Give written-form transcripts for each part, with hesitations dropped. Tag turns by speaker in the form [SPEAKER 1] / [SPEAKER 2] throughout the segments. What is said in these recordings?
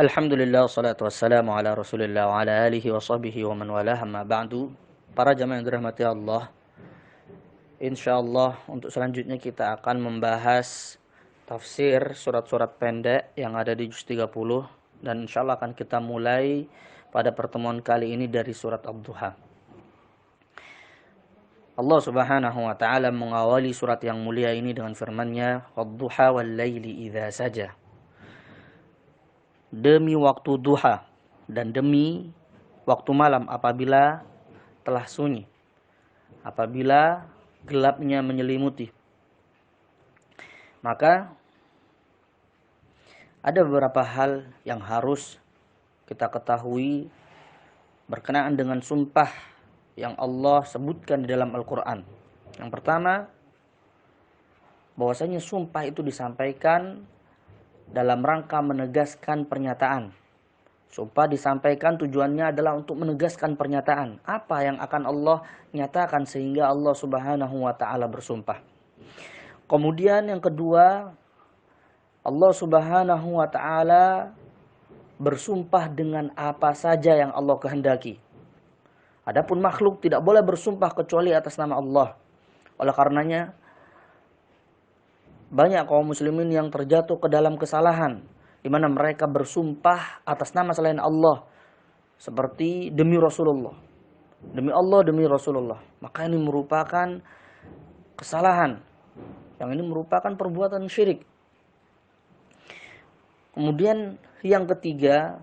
[SPEAKER 1] Alhamdulillah, salatu wassalamu ala rasulillah wa ala alihi wa sahbihi wa man walah, amma ba'du. Para jamaah yang dirahmati Allah, insyaallah untuk selanjutnya kita akan membahas tafsir surat-surat pendek yang ada di juz 30. Dan insyaallah akan kita mulai pada pertemuan kali ini dari surat Ad-Duha. Allah subhanahu wa ta'ala mengawali surat yang mulia ini dengan firman-Nya, Wad-duha wal laili idza saja. Demi waktu duha dan demi waktu malam apabila telah sunyi, apabila gelapnya menyelimuti. Maka ada beberapa hal yang harus kita ketahui berkenaan dengan sumpah yang Allah sebutkan di dalam Al-Quran. Yang pertama, bahwasanya sumpah itu disampaikan dalam rangka menegaskan pernyataan. Sumpah disampaikan tujuannya adalah untuk menegaskan pernyataan. Apa yang akan Allah nyatakan sehingga Allah subhanahu wa ta'ala bersumpah. Kemudian yang kedua, Allah subhanahu wa ta'ala bersumpah dengan apa saja yang Allah kehendaki. Adapun makhluk tidak boleh bersumpah kecuali atas nama Allah. Oleh karenanya, banyak kaum muslimin yang terjatuh ke dalam kesalahan, di mana mereka bersumpah atas nama selain Allah, seperti demi Rasulullah, demi Allah, demi Rasulullah. Maka ini merupakan kesalahan, yang ini merupakan perbuatan syirik. Kemudian yang ketiga,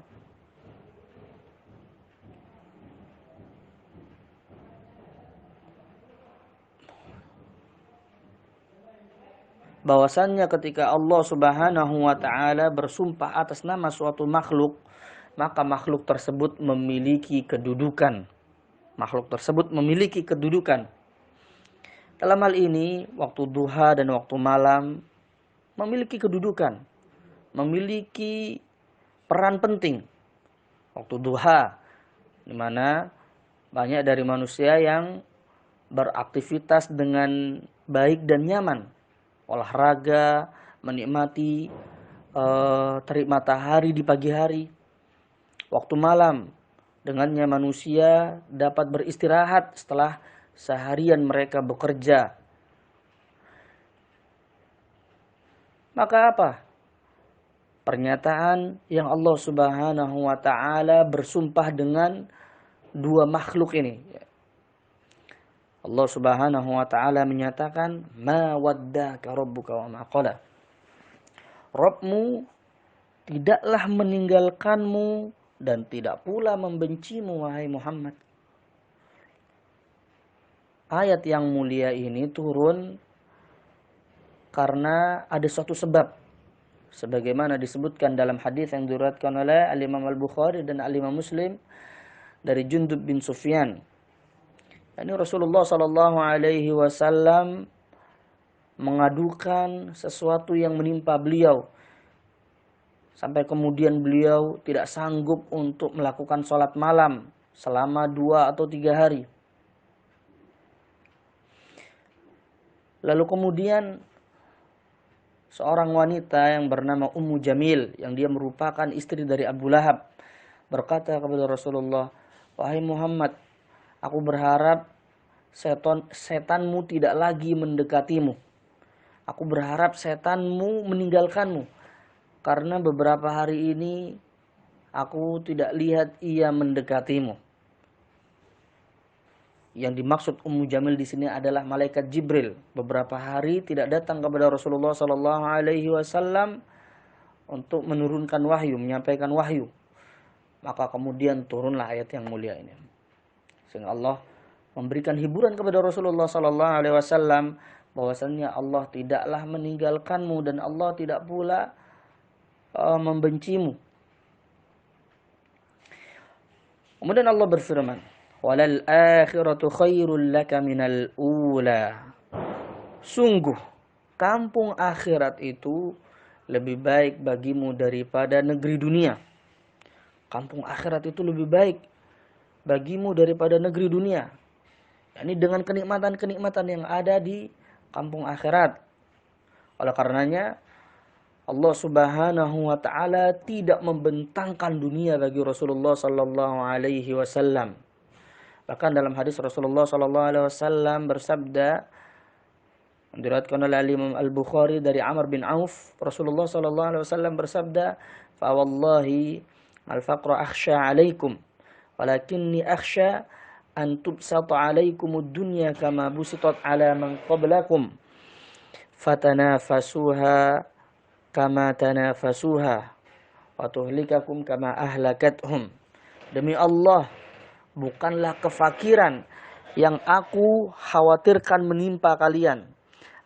[SPEAKER 1] bahwasannya ketika Allah subhanahu wa ta'ala bersumpah atas nama suatu makhluk, maka makhluk tersebut memiliki kedudukan. Makhluk tersebut memiliki kedudukan. Dalam hal ini, waktu duha dan waktu malam memiliki kedudukan, memiliki peran penting. Waktu duha, di mana banyak dari manusia yang beraktivitas dengan baik dan nyaman, olahraga, menikmati terik matahari di pagi hari. Waktu malam, dengannya manusia dapat beristirahat setelah seharian mereka bekerja. Maka apa? Pernyataan yang Allah subhanahu wa ta'ala bersumpah dengan dua makhluk ini. Allah subhanahu wa ta'ala menyatakan, Ma waddaka rabbuka wa ma qala. Rabbmu tidaklah meninggalkanmu dan tidak pula membencimu, wahai Muhammad. Ayat yang mulia ini turun karena ada suatu sebab. Sebagaimana disebutkan dalam hadis yang diriwayatkan oleh Al-Imam Al-Bukhari dan Al-Imam Muslim dari Jundub bin Sufyan. Ini Rasulullah Sallallahu Alaihi Wasallam mengadukan sesuatu yang menimpa beliau, sampai kemudian beliau tidak sanggup untuk melakukan sholat malam selama 2 atau 3 hari. Lalu kemudian seorang wanita yang bernama Ummu Jamil, yang dia merupakan istri dari Abu Lahab, berkata kepada Rasulullah, wahai Muhammad, aku berharap setanmu tidak lagi mendekatimu. Aku berharap setanmu meninggalkanmu. Karena beberapa hari ini aku tidak lihat ia mendekatimu. Yang dimaksud Ummu Jamil di sini adalah malaikat Jibril. Beberapa hari tidak datang kepada Rasulullah Sallallahu Alaihi Wasallam untuk menurunkan wahyu, menyampaikan wahyu. Maka kemudian turunlah ayat yang mulia ini. Sehingga Allah memberikan hiburan kepada Rasulullah Sallallahu Alaihi Wasallam bahwasannya Allah tidaklah meninggalkanmu dan Allah tidak pula membencimu. Kemudian Allah berfirman, walal akhiratu khairul laka minal ula. Sungguh kampung akhirat itu lebih baik bagimu daripada negeri dunia. Kampung akhirat itu lebih baik bagimu daripada negeri dunia. Ini dengan kenikmatan-kenikmatan yang ada di kampung akhirat. Oleh karenanya Allah Subhanahu wa taala tidak membentangkan dunia bagi Rasulullah sallallahu alaihi wasallam. Bahkan dalam hadis Rasulullah sallallahu alaihi wasallam bersabda, diriwayatkan oleh Imam Al-Bukhari dari Amr bin Auf, Rasulullah sallallahu alaihi wasallam bersabda, "Fa wallahi al-faqra akhsha 'alaikum, walakinni akhsha an tubsata 'alaikumud dunya kama busitat 'ala man qablakum, fatanafasuha kama tanafasuha, wa tuhlikakum kama ahlakathum." Demi Allah, bukanlah kefakiran yang aku khawatirkan menimpa kalian.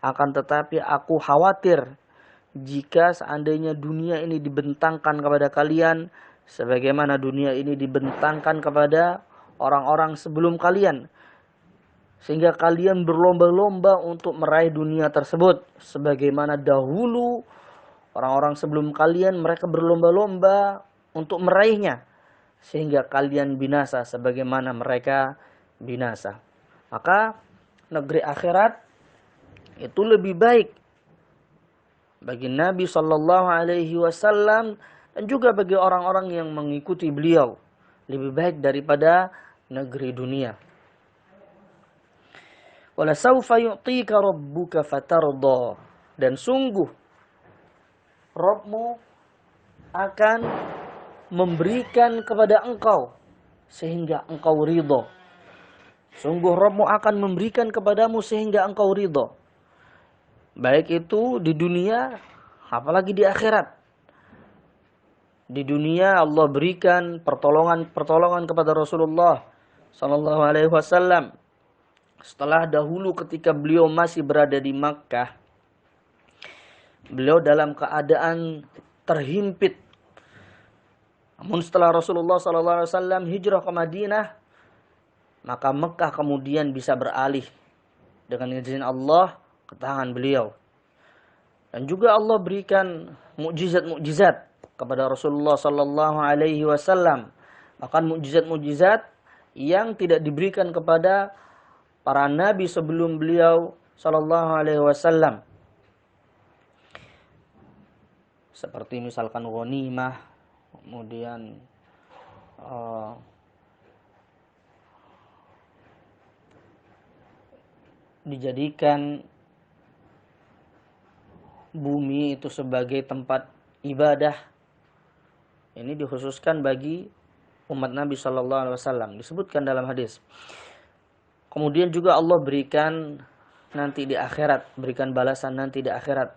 [SPEAKER 1] Akan tetapi aku khawatir jika seandainya dunia ini dibentangkan kepada kalian sebagaimana dunia ini dibentangkan kepada orang-orang sebelum kalian, sehingga kalian berlomba-lomba untuk meraih dunia tersebut sebagaimana dahulu orang-orang sebelum kalian mereka berlomba-lomba untuk meraihnya, sehingga kalian binasa sebagaimana mereka binasa. Maka negeri akhirat itu lebih baik bagi Nabi Shallallahu Alaihi Wasallam dan juga bagi orang-orang yang mengikuti beliau, lebih baik daripada negeri dunia. Wala saufa yu'tika rabbuka fatarda, dan sungguh Rabbmu akan memberikan kepada engkau sehingga engkau ridho. Sungguh Rabbmu akan memberikan kepadamu sehingga engkau ridho. Baik itu di dunia, apalagi di akhirat. Di dunia Allah berikan pertolongan kepada Rasulullah sallallahu alaihi wasallam. Setelah dahulu ketika beliau masih berada di Makkah, beliau dalam keadaan terhimpit. Namun setelah Rasulullah sallallahu alaihi wasallam hijrah ke Madinah, maka Makkah kemudian bisa beralih dengan izin Allah ke tangan beliau. Dan juga Allah berikan mukjizat-mukjizat kepada Rasulullah sallallahu alaihi wasallam. Bahkan mukjizat-mukjizat yang tidak diberikan kepada para nabi sebelum beliau sallallahu alaihi wasallam. Seperti misalkan ghanimah, kemudian dijadikan bumi itu sebagai tempat ibadah. Ini dikhususkan bagi umat Nabi Shallallahu Alaihi Wasallam, disebutkan dalam hadis. Kemudian juga Allah berikan nanti di akhirat, berikan balasan nanti di akhirat.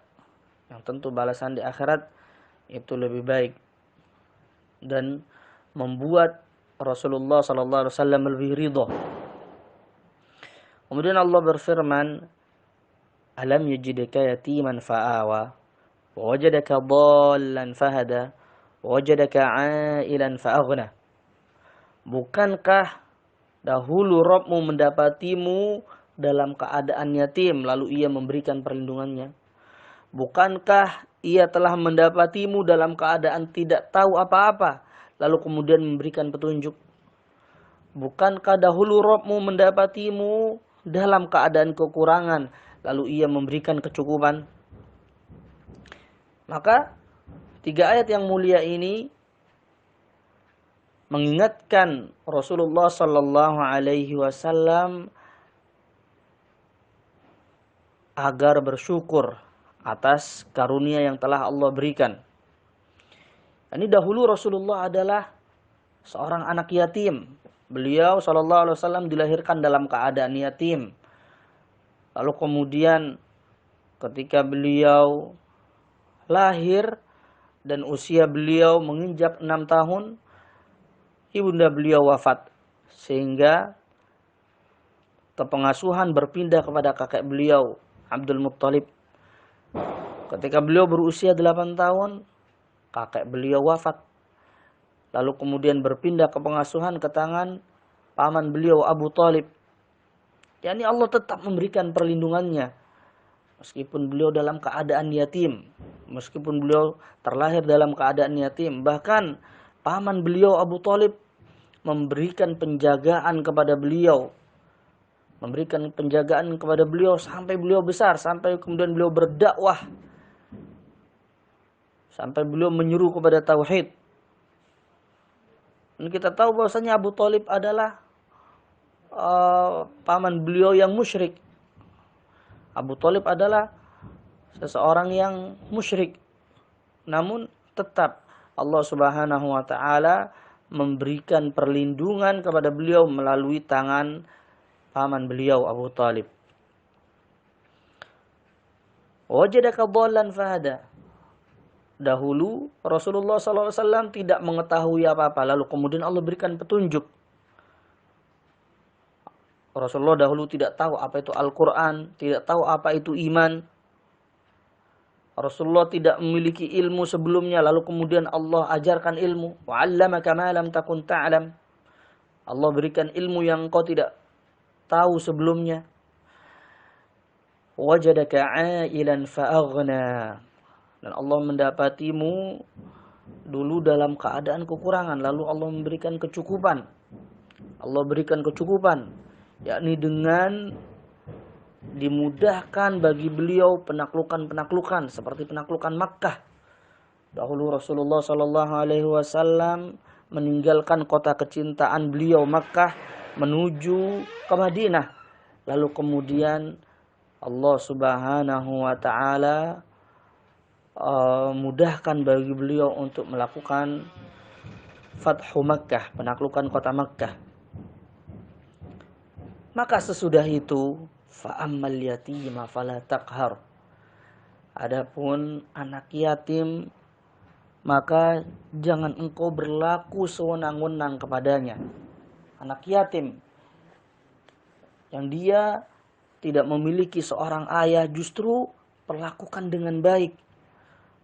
[SPEAKER 1] Yang tentu balasan di akhirat itu lebih baik dan membuat Rasulullah Shallallahu Alaihi Wasallam lebih ridho. Kemudian Allah berfirman, Alam yajidaka yatiman fa'awa, wa wajadaka dhallan fahada, wa wajadaka 'ailan fa'aghna. Bukankah dahulu Rabbmu mendapatimu dalam keadaan yatim, lalu ia memberikan perlindungannya? Bukankah ia telah mendapatimu dalam keadaan tidak tahu apa-apa, lalu kemudian memberikan petunjuk? Bukankah dahulu Rabbmu mendapatimu dalam keadaan kekurangan, lalu ia memberikan kecukupan? Maka 3 ayat yang mulia ini mengingatkan Rasulullah sallallahu alaihi wasallam agar bersyukur atas karunia yang telah Allah berikan. Ini dahulu Rasulullah adalah seorang anak yatim. Beliau sallallahu alaihi wasallam dilahirkan dalam keadaan yatim. Lalu kemudian ketika beliau lahir dan usia beliau menginjak 6 tahun, ibunda beliau wafat. Sehingga kepengasuhan berpindah kepada kakek beliau, Abdul Muttalib. Ketika beliau berusia 8 tahun, kakek beliau wafat. Lalu kemudian berpindah kepengasuhan ke tangan paman beliau, Abu Thalib. yakni Allah tetap memberikan perlindungannya meskipun beliau dalam keadaan yatim, meskipun beliau terlahir dalam keadaan yatim. Bahkan paman beliau Abu Thalib memberikan penjagaan kepada beliau, sampai beliau besar, sampai kemudian beliau berdakwah sampai beliau menyuruh kepada tauhid. Dan kita tahu bahwasanya Abu Thalib adalah paman beliau yang musyrik. Abu Thalib adalah seseorang yang musyrik. Namun tetap Allah Subhanahu wa taala memberikan perlindungan kepada beliau melalui tangan paman beliau Abu Thalib. Wajadaka dhallan fahada. Dahulu Rasulullah SAW tidak mengetahui apa-apa, lalu kemudian Allah berikan petunjuk. Rasulullah dahulu tidak tahu apa itu Al-Quran, tidak tahu apa itu iman. Rasulullah tidak memiliki ilmu sebelumnya, lalu kemudian Allah ajarkan ilmu. Wa'allamaka ma lam takun ta'lam. Allah berikan ilmu yang kau tidak tahu sebelumnya. Wajadaka 'ailan fa'aghna. Dan Allah mendapatimu dulu dalam keadaan kekurangan, lalu Allah memberikan kecukupan. Allah berikan kecukupan, yakni dengan dimudahkan bagi beliau penaklukan-penaklukan seperti penaklukan Makkah. Dahulu Rasulullah SAW meninggalkan kota kecintaan beliau Makkah menuju ke Madinah. Lalu kemudian Allah Subhanahu wa taala mudahkan bagi beliau untuk melakukan Fathu Makkah, penaklukan kota Makkah. Maka sesudah itu fa'ammal yatima fala taqhar. Adapun anak yatim, maka jangan engkau berlaku sewenang-wenang kepadanya. Anak yatim yang dia tidak memiliki seorang ayah, justru perlakukan dengan baik,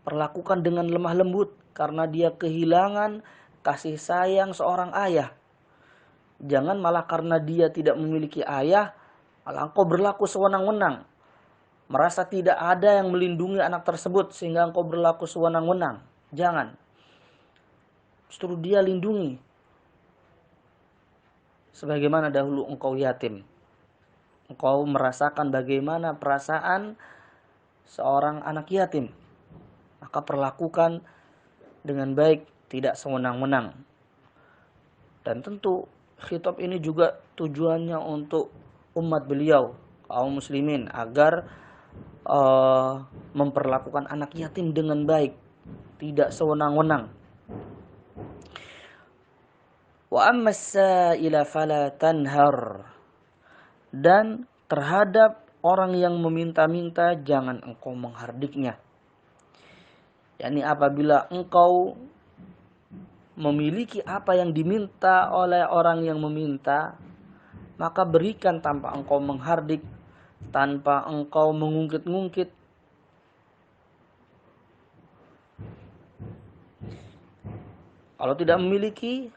[SPEAKER 1] perlakukan dengan lemah lembut, karena dia kehilangan kasih sayang seorang ayah. Jangan malah karena dia tidak memiliki ayah, malah engkau berlaku sewenang-wenang, merasa tidak ada yang melindungi anak tersebut sehingga engkau berlaku sewenang-wenang. Jangan. Justru dia lindungi. Sebagaimana dahulu engkau yatim. Engkau merasakan bagaimana perasaan seorang anak yatim. Maka perlakukan dengan baik, tidak sewenang-wenang. Dan tentu khitab ini juga tujuannya untuk umat beliau, kaum muslimin, agar memperlakukan anak yatim dengan baik, tidak sewenang-wenang. Wa ammas sa'ila fala tanhar. Dan terhadap orang yang meminta-minta, jangan engkau menghardiknya. yakni apabila engkau memiliki apa yang diminta oleh orang yang meminta, maka berikan tanpa engkau menghardik, tanpa engkau mengungkit-ungkit. Kalau tidak memiliki,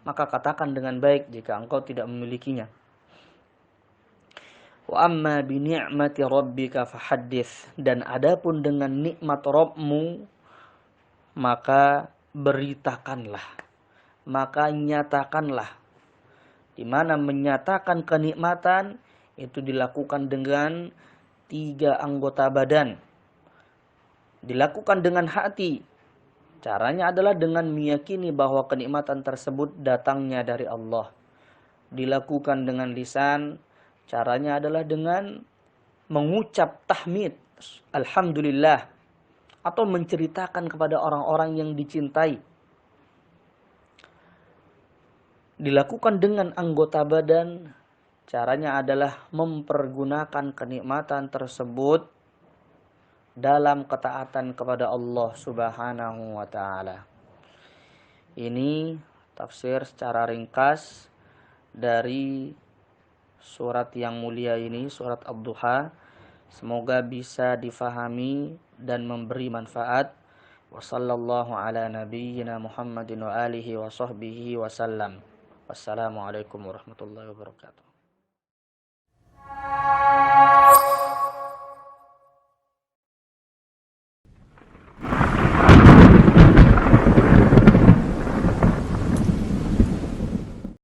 [SPEAKER 1] maka katakan dengan baik jika engkau tidak memilikinya. Wa amma bi ni'mati rabbika fahaddits. Dan adapun dengan nikmat Rabbmu, maka beritakanlah, maka nyatakanlah. Di mana menyatakan kenikmatan itu dilakukan dengan 3 anggota badan. Dilakukan dengan hati. Caranya adalah dengan meyakini bahwa kenikmatan tersebut datangnya dari Allah. Dilakukan dengan lisan. Caranya adalah dengan mengucap tahmid, alhamdulillah, atau menceritakan kepada orang-orang yang dicintai. Dilakukan dengan anggota badan, caranya adalah mempergunakan kenikmatan tersebut dalam ketaatan kepada Allah Subhanahu wa ta'ala. Ini tafsir secara ringkas dari surat yang mulia ini, surat Ad-Duha. Semoga bisa difahami dan memberi manfaat. Wa sallallahu ala nabiyyina Muhammadin wa alihi wa sahbihi wa sallam. Wassalamualaikum warahmatullahi wabarakatuh.